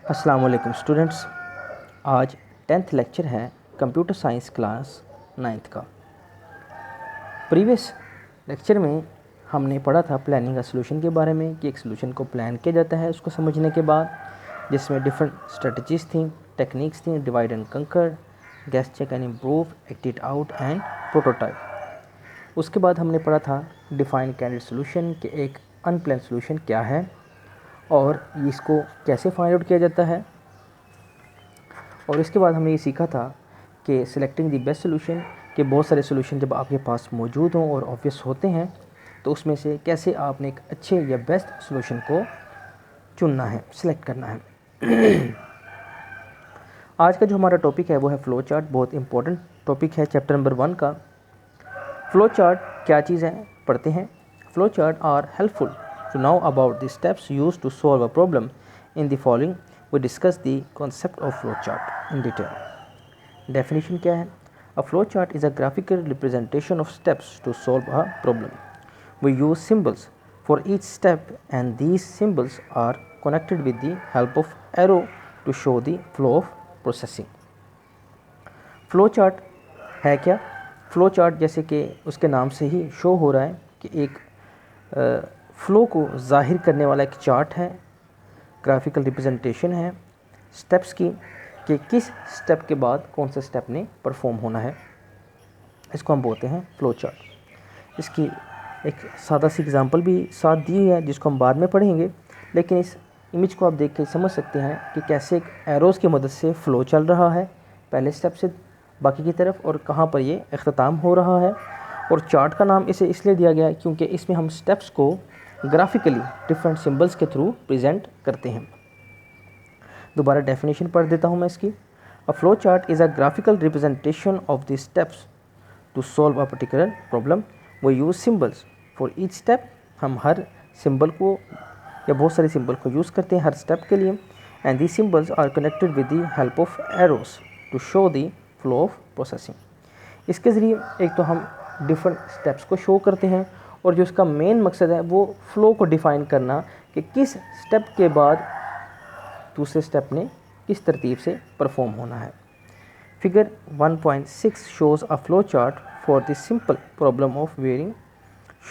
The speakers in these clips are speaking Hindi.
अस्सलाम वालेकुम स्टूडेंट्स। आज 10th लेक्चर है कंप्यूटर साइंस क्लास 9th का। प्रीवियस लेक्चर में हमने पढ़ा था प्लानिंग अ सॉल्यूशन के बारे में कि एक सॉल्यूशन को प्लान किया जाता है उसको समझने के बाद, जिसमें डिफरेंट स्ट्रेटजीज थी, टेक्निक्स थी, divide and conquer, guess, check and improve, act it out and prototype. उसके बाद हमने पढ़ा था डिफाइन कैंडिडेट सॉल्यूशन कि एक अनप्लान सॉल्यूशन क्या है और इसको कैसे फाइंड आउट किया जाता है। और इसके बाद हमने ये सीखा था कि सिलेक्टिंग द बेस्ट सॉल्यूशन, कि बहुत सारे सॉल्यूशन जब आपके पास मौजूद हों और ऑब्वियस होते हैं तो उसमें से कैसे आपने एक अच्छे या बेस्ट सॉल्यूशन को चुनना है, सिलेक्ट करना है। आज का जो हमारा टॉपिक है वो है फ्लो चार्ट। बहुत इंपॉर्टेंट टॉपिक है चैप्टर नंबर 1 का। फ्लो चार्ट क्या चीज़ है, पढ़ते हैं। Flow chart are helpful to know about the steps used to solve a problem. In the following we discuss the concept of flowchart in detail. Definition क्या है? A flowchart is a graphical representation of steps to solve a problem. We use symbols for each step and these symbols are connected with the help of arrow to show the flow of processing. flowchart है क्या? flowchart जैसे कि उसके नाम से ही शो हो रहा है कि एक फ़्लो को ज़ाहिर करने वाला एक चार्ट है, ग्राफिकल रिप्रेजेंटेशन है स्टेप्स की, कि किस स्टेप के बाद कौन सा स्टेप ने परफॉर्म होना है। इसको हम बोलते हैं फ़्लो चार्ट। इसकी एक सादा सी एग्जांपल भी साथ दी है जिसको हम बाद में पढ़ेंगे, लेकिन इस इमेज को आप देख के समझ सकते हैं कि कैसे एक एरोज़ की मदद से फ़्लो चल रहा है पहले स्टेप से बाकी की तरफ और कहाँ पर ये अख्ताम हो रहा है। और चार्ट का नाम इसे इसलिए दिया गया है क्योंकि इसमें हम स्टेप्स को ग्राफिकली डिफरेंट सिंबल्स के थ्रू प्रेजेंट करते हैं। दोबारा डेफिनेशन पढ़ देता हूँ मैं इसकी। A flow chart is a graphical representation of the steps to solve a particular problem. वो use symbols for each step. हम हर सिंबल को या बहुत सारे सिंबल को यूज़ करते हैं हर स्टेप के लिए। And the symbols are connected with the help of arrows to show the flow of processing. इसके ज़रिए एक तो हम डिफरेंट स्टेप्स को शो करते हैं और जो इसका मेन मकसद है वो फ़्लो को डिफ़ाइन करना कि किस स्टेप के बाद दूसरे स्टेप ने किस तरतीब से परफॉर्म होना है। Figure 1.6 shows a flow chart for the simple problem of wearing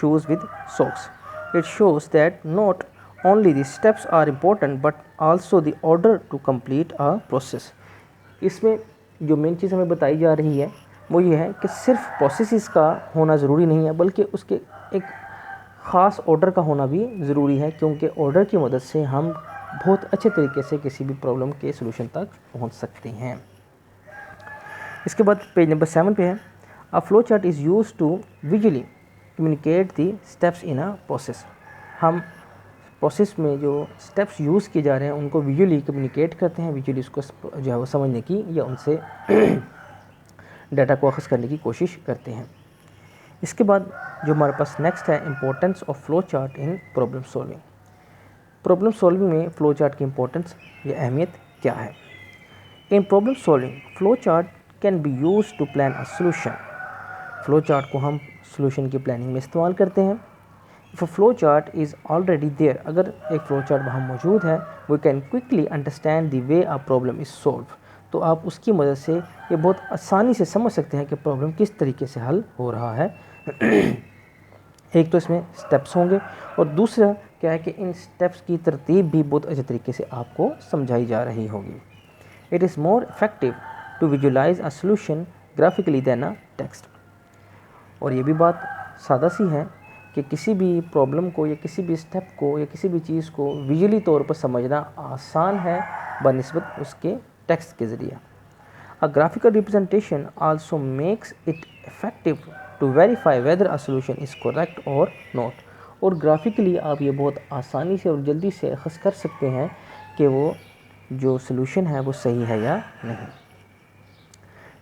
shoes with socks. It shows that not only the steps are important but also the order to complete a process. इसमें जो मेन चीज़ हमें बताई जा रही है वो ये है कि सिर्फ प्रोसेस का होना ज़रूरी नहीं है बल्कि उसके एक ख़ास ऑर्डर का होना भी ज़रूरी है, क्योंकि ऑर्डर की मदद से हम बहुत अच्छे तरीके से किसी भी प्रॉब्लम के सलूशन तक पहुंच सकते हैं। इसके बाद पेज नंबर 7 पे है a flow chart is use to visually communicate the steps in a process. हम प्रोसेस में जो स्टेप्स यूज़ किए जा रहे हैं उनको विजुअली कम्युनिकेट करते हैं, विजुअली उसको जो है वो समझने की या उनसे डाटा को अखज़ करने की कोशिश करते हैं। इसके बाद जो हमारे पास नेक्स्ट है importance of flow chart in problem solving. Problem solving में फ्लो चार्ट की इम्पोर्टेंस या अहमियत क्या है। In problem solving flow chart can be use to plan a solution. Flow chart को हम सोल्यूशन की प्लानिंग में इस्तेमाल करते हैं। If a flow chart is already there, अगर एक फ्लो चार्ट वहाँ मौजूद है, we can quickly understand the way a problem is solve. तो आप उसकी मदद से ये बहुत आसानी से समझ सकते हैं कि प्रॉब्लम किस तरीके से हल हो रहा है। एक तो इसमें स्टेप्स होंगे और दूसरा क्या है कि इन स्टेप्स की तरतीब भी बहुत अच्छे तरीके से आपको समझाई जा रही होगी। It is more effective to visualize a solution graphically than a text. और ये भी बात सादा सी है कि किसी भी प्रॉब्लम को या किसी भी स्टेप को या किसी भी चीज़ को विजुअली तौर पर समझना आसान है बनिस्बत उसके टेक्स्ट के ज़रिए। A graphical representation also makes it effective to verify whether a solution is correct or not. और ग्राफिकली आप ये बहुत आसानी से और जल्दी से अखज़ कर सकते हैं कि वो जो सलूशन है वो सही है या नहीं।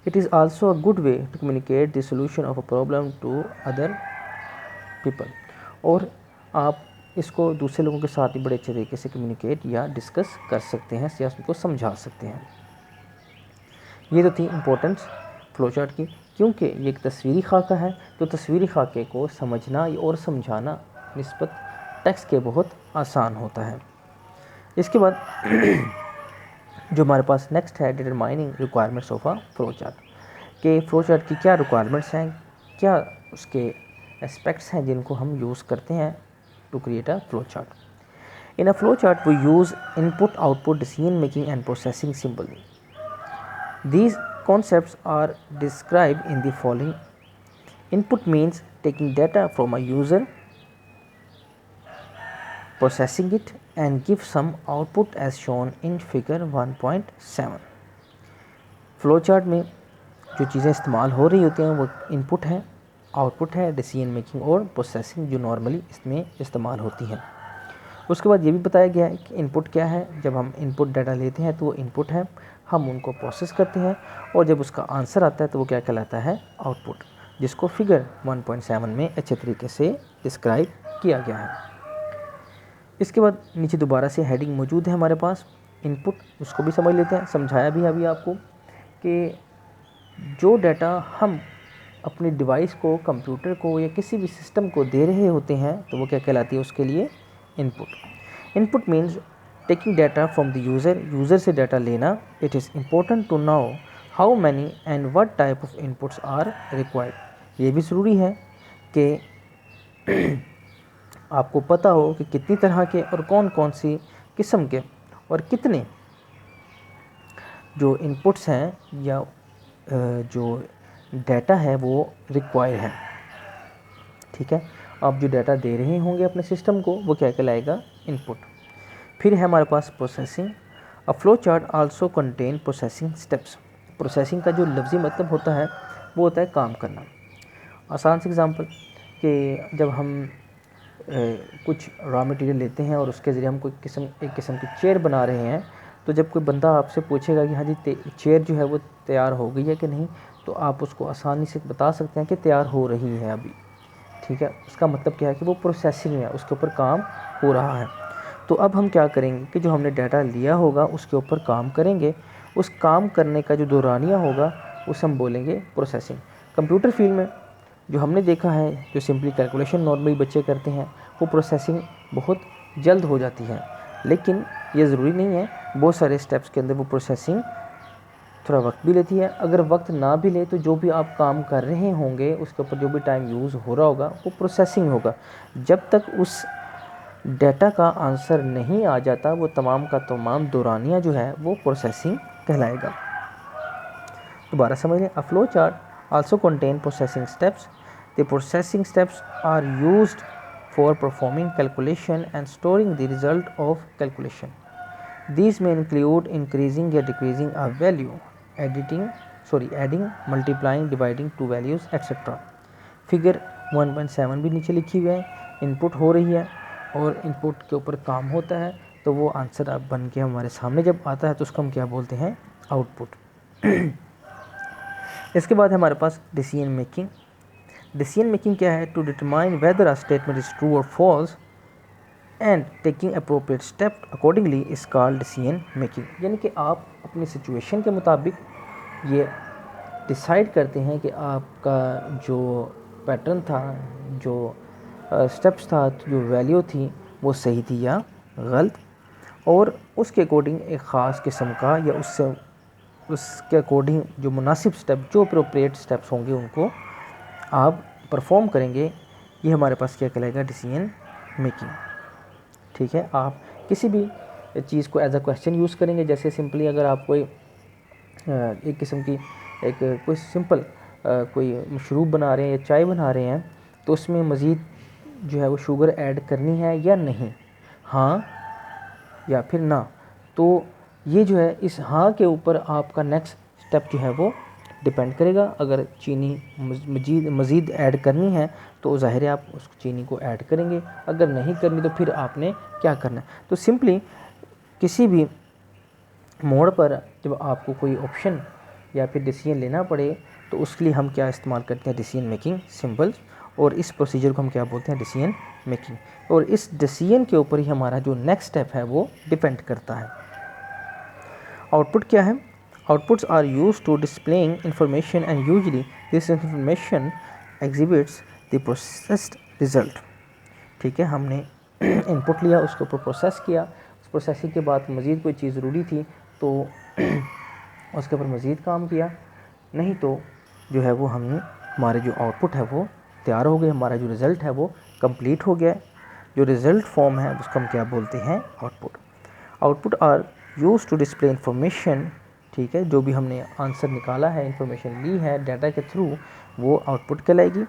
It is also a good way to communicate the solution of a problem to other people. और आप इसको दूसरे लोगों के साथ भी बड़े अच्छे तरीके से कम्युनिकेट या डिस्कस कर सकते हैं या उसको समझा सकते हैं। ये तो थी इम्पोर्टेंस फ्लो चार्ट की, क्योंकि ये एक तस्वीरी खाका है तो तस्वीरी खाके को समझना और समझाना निस्बत टेक्स्ट के बहुत आसान होता है। इसके बाद जो हमारे पास नेक्स्ट है, determining requirements of a flow chart, कि फ्लो चार्ट की क्या रिक्वायरमेंट्स हैं, क्या उसके एस्पेक्ट्स हैं जिनको हम यूज़ करते हैं to create a flow chart. In a flow chart we use input output decision making and processing symbol. These concepts are described in the following. Input means taking data from a user, processing it and give some output as shown in figure 1.7. Flow chart में जो चीज़ें इस्तेमाल हो रही होती हैं वो इनपुट है, आउटपुट है, डिसीजन मेकिंग और प्रोसेसिंग जो नॉर्मली इसमें इस्तेमाल होती हैं। उसके बाद ये भी बताया गया है कि इनपुट क्या है। जब हम इनपुट डाटा लेते हैं तो वो इनपुट है, हम उनको प्रोसेस करते हैं और जब उसका आंसर आता है तो वो क्या कहलाता है, आउटपुट, जिसको फिगर 1.7 में अच्छे तरीके से डिस्क्राइब किया गया है। इसके बाद नीचे दोबारा से हेडिंग मौजूद है हमारे पास, इनपुट, उसको भी समझ लेते हैं। समझाया भी अभी आपको कि जो डाटा हम अपने डिवाइस को, कंप्यूटर को या किसी भी सिस्टम को दे रहे होते हैं तो वो क्या कहलाती है उसके लिए, input. Input means taking data from the user से डाटा लेना। It is important to know how many and what type of inputs are required. ये भी ज़रूरी है कि आपको पता हो कि कितनी तरह के और कौन कौन सी किस्म के और कितने जो इनपुट्स हैं या जो डाटा है वो रिक्वायर है। ठीक है, आप जो डाटा दे रहे होंगे अपने सिस्टम को वो क्या कहलाएगा, इनपुट। फिर है हमारे पास processing. A flow chart also contain processing steps. Processing का जो लफ्ज़ी मतलब होता है वो होता है काम करना। आसान सी एग्जांपल कि जब हम कुछ रॉ मटेरियल लेते हैं और उसके ज़रिए हम एक किस्म की चेयर बना रहे हैं, तो जब कोई बंदा आपसे पूछेगा कि हाँ जी चेयर जो है वो तैयार हो गई है कि नहीं, तो आप उसको आसानी से बता सकते हैं कि तैयार हो रही है अभी। ठीक है, उसका मतलब क्या है कि वो प्रोसेसिंग है, उसके ऊपर काम हो रहा है। तो अब हम क्या करेंगे कि जो हमने डाटा लिया होगा उसके ऊपर काम करेंगे। उस काम करने का जो दौरानिया होगा उसे हम बोलेंगे प्रोसेसिंग। कंप्यूटर फील्ड में जो हमने देखा है, जो सिंपली कैलकुलेशन नॉर्मली बच्चे करते हैं, वो प्रोसेसिंग बहुत जल्द हो जाती है, लेकिन ये ज़रूरी नहीं है। बहुत सारे स्टेप्स के अंदर वो प्रोसेसिंग थोड़ा वक्त भी लेती है। अगर वक्त ना भी ले तो जो भी आप काम कर रहे होंगे उसके ऊपर जो भी टाइम यूज़ हो रहा होगा वो प्रोसेसिंग होगा। जब तक उस डाटा का आंसर नहीं आ जाता वो तमाम का तमाम दौरानिया जो है वो प्रोसेसिंग कहलाएगा। दोबारा समझ लें, a flow chart also contain processing steps. The processing steps are used for performing calculation and storing the result of calculation. These may include increasing or decreasing a value, adding, multiplying, dividing two values, etc. Figure 1.7 भी नीचे लिखी हुई है। इनपुट हो रही है और इनपुट के ऊपर काम होता है तो वो आंसर अब बन के हमारे सामने जब आता है तो उसको हम क्या बोलते हैं, आउटपुट। इसके बाद हमारे पास डिसीजन मेकिंग। डिसीजन मेकिंग क्या है, to determine whether a statement is true or false and taking appropriate step accordingly is called decision making. यानी कि आप अपनी सिचुएशन के मुताबिक ये डिसाइड करते हैं कि आपका जो पैटर्न था, जो स्टेप्स था, जो वैल्यू थी वो सही थी या गलत, और उसके अकॉर्डिंग एक ख़ास किस्म का या उसके अकॉर्डिंग जो मुनासिब स्टेप, जो अप्रोप्रिएट स्टेप्स होंगे उनको आप परफॉर्म करेंगे। ये हमारे पास क्या कहलाएगा, डिसीजन मेकिंग। ठीक है, आप किसी भी चीज़ को एज अ क्वेश्चन यूज़ करेंगे। जैसे सिंपली अगर आप कोई एक किस्म की कोई सिंपल कोई मशरूब बना रहे हैं या चाय बना रहे हैं तो उसमें मज़ीद जो है वो शुगर ऐड करनी है या नहीं, हाँ या फिर ना, तो ये जो है इस हाँ के ऊपर आपका नेक्स्ट स्टेप जो है वो डिपेंड करेगा। अगर चीनी मज़ीद ऐड करनी है तो ज़ाहिर है आप उस चीनी को ऐड करेंगे, अगर नहीं करनी तो फिर आपने क्या करना है। तो सिंपली किसी भी मोड़ पर जब आपको कोई ऑप्शन या फिर डिसीजन लेना पड़े तो उसके लिए हम क्या इस्तेमाल करते हैं, डिसीजन मेकिंग सिंबल्स, और इस प्रोसीजर को हम क्या बोलते हैं, डिसीजन मेकिंग। और इस डिसीजन के ऊपर ही हमारा जो नेक्स्ट स्टेप है वो डिपेंड करता है। आउटपुट क्या है, outputs are used to displaying information and usually this information exhibits the processed result। ठीक है, हमने इनपुट लिया, उसके ऊपर प्रोसेस किया, उस प्रोसेसिंग के बाद मज़ीद कोई चीज़ ज़रूरी थी तो उसके ऊपर मज़ीद काम किया, नहीं तो जो है वो हमने हमारे जो आउटपुट है वो तैयार हो गया, हमारा जो रिज़ल्ट है वो कंप्लीट हो गया। जो रिज़ल्ट फॉर्म है उसको हम क्या बोलते हैं, output. Output are use to display information, ठीक है, जो भी हमने आंसर निकाला है, इंफॉर्मेशन ली है डाटा के थ्रू, वो आउटपुट कहलाएगी।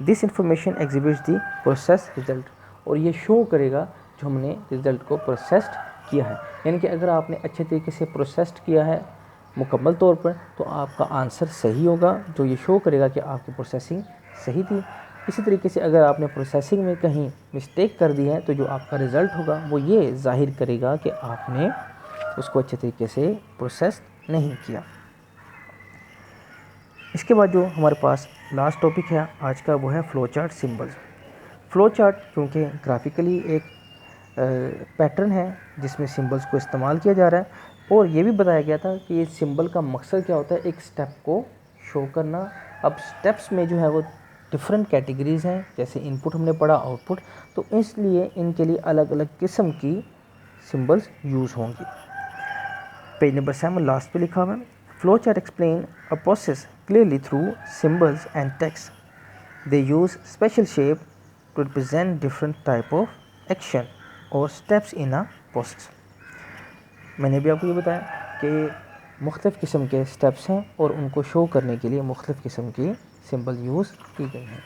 This information exhibits the process result, और ये शो करेगा जो हमने रिज़ल्ट को प्रोसेस्ड किया है। यानी कि अगर आपने अच्छे तरीके से प्रोसेस्ड किया है मुकम्मल तौर पर, तो आपका आंसर सही होगा, जो ये शो करेगा कि आपकी प्रोसेसिंग सही थी। इसी तरीके से अगर आपने प्रोसेसिंग में कहीं मिस्टेक कर दी है, तो जो आपका रिज़ल्ट होगा वो ये ज़ाहिर करेगा कि आपने उसको अच्छे तरीके से प्रोसेस नहीं किया। इसके बाद जो हमारे पास लास्ट टॉपिक है आज का, वो है flow chart symbols. Flow chart क्योंकि ग्राफिकली एक पैटर्न है जिसमें सिंबल्स को इस्तेमाल किया जा रहा है, और ये भी बताया गया था कि ये सिंबल का मकसद क्या होता है, एक स्टेप को शो करना। अब स्टेप्स में जो है वो डिफरेंट कैटेगरीज़ हैं, जैसे इनपुट हमने पढ़ा, आउटपुट, तो इसलिए इनके लिए अलग अलग किस्म की सिंबल्स यूज़ होंगी। पेज नंबर 7 लास्ट पे लिखा हुआ है, flow chart explain a process clearly through symbols and text, they use special shape to represent different type of action और स्टेप्स इन अ प्रोसेस। मैंने भी आपको ये बताया कि मुख्तलिफ़ किस्म के स्टेप्स हैं और उनको शो करने के लिए मुख्तलिफ़ किस्म की सिंबल यूज़ की गई हैं।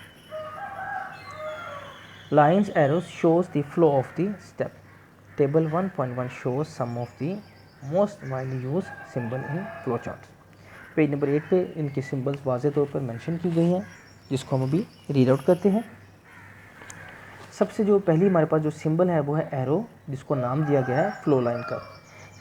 Lines arrows shows the flow of the step. Table 1.1 shows some of the most widely use symbol in flow chart. Page number 8 पे इनकी सिंबल्स वाज़ेह तौर पर मेंशन की गई हैं, जिसको हम अभी रीड आउट करते हैं। सबसे जो पहली हमारे पास जो सिंबल है वो है एरो, जिसको नाम दिया गया है फ्लो लाइन का।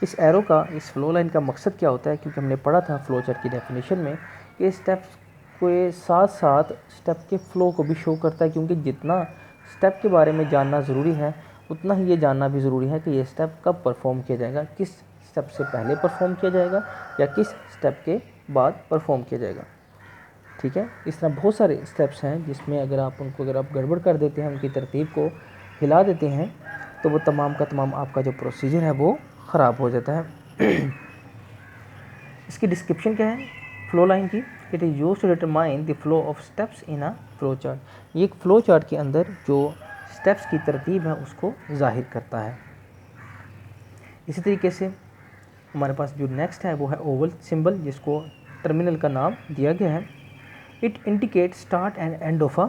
इस एरो का, इस फ्लो लाइन का मकसद क्या होता है, क्योंकि हमने पढ़ा था फ्लो चार्ट की डेफिनेशन में कि स्टेप्स के साथ साथ स्टेप के फ़्लो को भी शो करता है, क्योंकि जितना स्टेप के बारे में जानना ज़रूरी है उतना ही ये जानना भी ज़रूरी है कि ये स्टेप कब परफॉर्म किया जाएगा, किस स्टेप से पहले परफॉर्म किया जाएगा या किस स्टेप के बाद परफॉर्म किया जाएगा। ठीक है, इस तरह बहुत सारे स्टेप्स हैं जिसमें अगर आप गड़बड़ कर देते हैं, उनकी तरतीब को हिला देते हैं, तो वो तमाम का तमाम आपका जो प्रोसीजर है वो ख़राब हो जाता है। इसकी डिस्क्रिप्शन क्या है फ्लो लाइन की, it is used to determine the flow of steps in a flow chart. ये एक फ्लो चार्ट के अंदर जो स्टेप्स की तरतीब है उसको ज़ाहिर करता है। इसी तरीके से हमारे पास जो नेक्स्ट है वो है ओवल सिंबल, जिसको टर्मिनल का नाम दिया गया है। It indicate start and end of a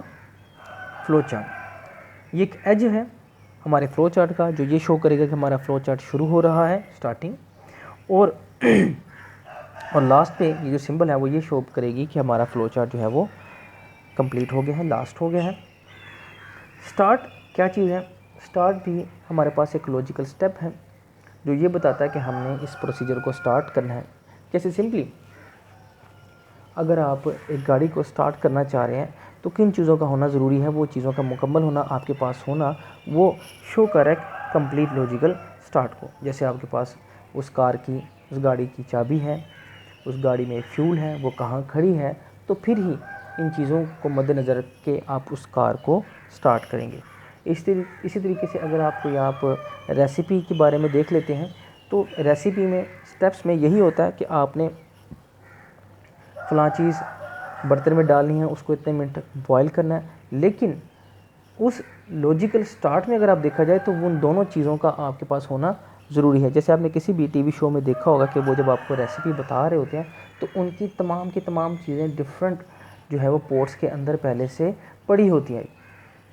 flow chart. ये एक एज है हमारे फ्लो चार्ट का, जो ये शो करेगा कि हमारा फ्लो चार्ट शुरू हो रहा है, स्टार्टिंग, और लास्ट पे ये जो सिंबल है वो ये शो करेगी कि हमारा फ्लो चार्ट जो है वो कंप्लीट हो गया है, लास्ट हो गया है। स्टार्ट क्या चीज़ है, स्टार्ट भी हमारे पास एक लॉजिकल स्टेप है जो ये बताता है कि हमने इस प्रोसीजर को स्टार्ट करना है। जैसे सिंपली अगर आप एक गाड़ी को स्टार्ट करना चाह रहे हैं तो किन चीज़ों का होना ज़रूरी है, वो चीज़ों का मुकम्मल होना, आपके पास होना, वो शो करे कंप्लीट लॉजिकल स्टार्ट को। जैसे आपके पास उस कार की, उस गाड़ी की चाबी है, उस गाड़ी में फ्यूल है, वो कहाँ खड़ी है, तो फिर ही इन चीज़ों को मद्देनज़र रख के आप उस कार को स्टार्ट करेंगे। इसी तरीके से अगर आप कोई आप रेसिपी के बारे में देख लेते हैं, तो रेसिपी में स्टेप्स में यही होता है कि आपने फ़लाँ चीज़ बर्तन में डालनी है, उसको इतने मिनट बॉयल करना है, लेकिन उस लॉजिकल स्टार्ट में अगर आप देखा जाए तो उन दोनों चीज़ों का आपके पास होना ज़रूरी है। जैसे आपने किसी भी टीवी शो में देखा होगा कि वो जब आपको रेसिपी बता रहे होते हैं तो उनकी तमाम की तमाम चीज़ें डिफरेंट जो है वो पोर्ट्स के अंदर पहले से पड़ी होती हैं।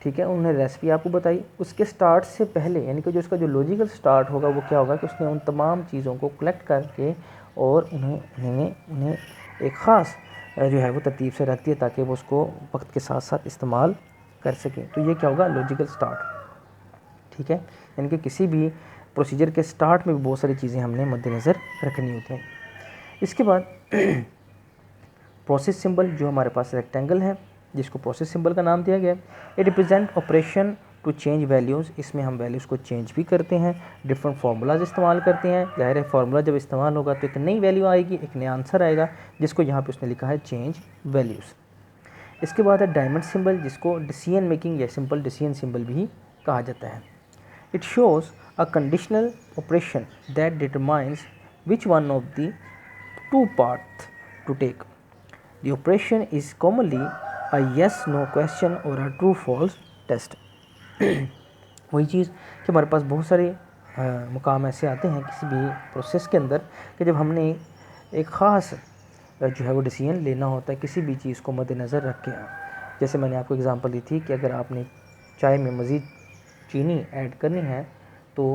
ठीक है, उन्होंने रेसिपी आपको बताई, उसके स्टार्ट से पहले यानी कि जो उसका जो लॉजिकल स्टार्ट होगा वो क्या होगा कि उसने उन तमाम चीज़ों को कलेक्ट करके और उन्हें एक ख़ास जो है वो तरतीब से रख दिया ताकि वो उसको वक्त के साथ साथ इस्तेमाल कर सकें। तो ये क्या होगा, लॉजिकल स्टार्ट। ठीक है, यानी कि किसी भी प्रोसीजर के स्टार्ट में भी बहुत सारी चीज़ें हमने मद्देनज़र रखनी होती हैं। इसके बाद प्रोसेस सिंबल जो हमारे पास रेक्टेंगल है, जिसको प्रोसेस सिंबल का नाम दिया गया है। It represent operation to change values. इसमें हम वैल्यूज़ को चेंज भी करते हैं, डिफरेंट फार्मूलाज इस्तेमाल करते हैं। ज़ाहिर है फार्मूला जब इस्तेमाल होगा तो एक नई वैल्यू आएगी, एक नया आंसर आएगा, जिसको यहाँ पे उसने लिखा है चेंज वैल्यूज़। इसके बाद है डायमंड सिंबल, जिसको डिसीजन मेकिंग या सिंपल डिसीजन सिंबल भी कहा जाता है। It shows a conditional operation that determines which one of the two paths to take. The operation is commonly a yes no question or a true false test. वही चीज़ कि हमारे पास बहुत सारे मुकाम ऐसे आते हैं किसी भी प्रोसेस के अंदर कि जब हमने एक ख़ास जो है वो डिसीजन लेना होता है किसी भी चीज़ को मद्देनज़र रख के। जैसे मैंने आपको एग्जांपल दी थी कि अगर आपने चाय में मज़ीद चीनी ऐड करनी है तो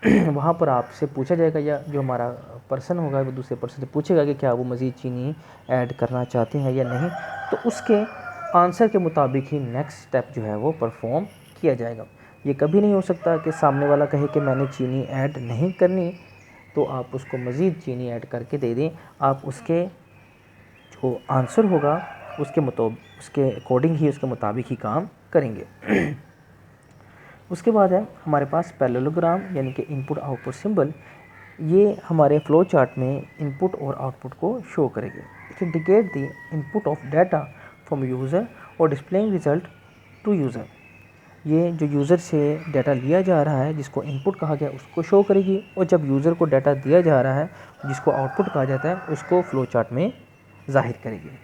वहाँ पर आपसे पूछा जाएगा, या जो हमारा पर्सन होगा वो दूसरे पर्सन से पूछेगा कि क्या वो मज़ीद चीनी ऐड करना चाहते हैं या नहीं, तो उसके आंसर के मुताबिक ही नेक्स्ट स्टेप जो है वो परफॉर्म किया जाएगा। ये कभी नहीं हो सकता कि सामने वाला कहे कि मैंने चीनी ऐड नहीं करनी तो आप उसको मज़ीद चीनी ऐड करके दे दें। आप उसके जो आंसर होगा उसके अकॉर्डिंग ही, उसके मुताबिक ही काम करेंगे। उसके बाद है हमारे पास पैरेललोग्राम यानी कि इनपुट आउटपुट सिंबल। ये हमारे फ्लो चार्ट में इनपुट और आउटपुट को शो करेंगे। It indicate the input of data from user और डिस्प्लेइंग रिजल्ट टू यूज़र। ये जो यूज़र से डाटा लिया जा रहा है जिसको इनपुट कहा गया उसको शो करेगी, और जब यूज़र को डाटा दिया जा रहा है जिसको आउटपुट कहा जाता है उसको फ्लो चार्ट में ज़ाहिर करेगी।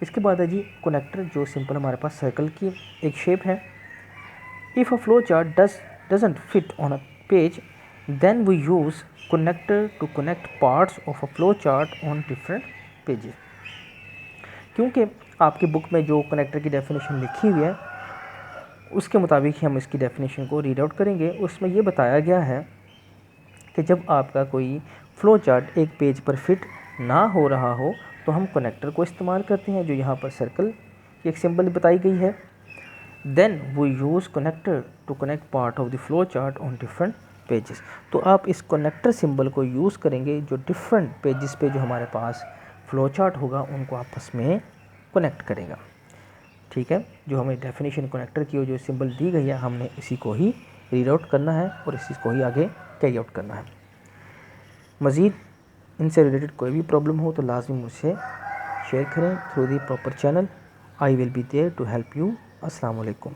इसके बाद है जी कनेक्टर, जो सिंपल हमारे पास सर्कल की एक शेप है। If a flowchart doesn't fit on a page, then we use connector to connect parts of a flowchart on different pages. क्योंकि आपकी बुक में जो कनेक्टर की डेफिनेशन लिखी हुई है उसके मुताबिक ही हम इसकी डेफिनेशन को रीड आउट करेंगे। उसमें ये बताया गया है कि जब आपका कोई फ्लो चार्ट एक पेज पर फिट ना हो रहा हो तो हम कनेक्टर को इस्तेमाल करते हैं, जो यहाँ पर सर्कल की एक सिंबल बताई गई है। Then we use connector to connect part of the flow chart on different pages. तो आप इस कनेक्टर सिंबल को यूज़ करेंगे जो डिफरेंट पेजेस पे जो हमारे पास फ्लो चार्ट होगा उनको आपस में कनेक्ट करेगा। ठीक है, जो हमें डेफिनेशन कनेक्टर की जो सिंबल दी गई है हमने इसी को ही रीड आउट करना है और इसी को ही आगे कैरी आउट करना है। मज़ीद इनसे रिलेटेड कोई भी प्रॉब्लम हो तो लाजमी मुझसे शेयर करें through the proper channel. I will be there to help you. अस्सलाम वालेकुम।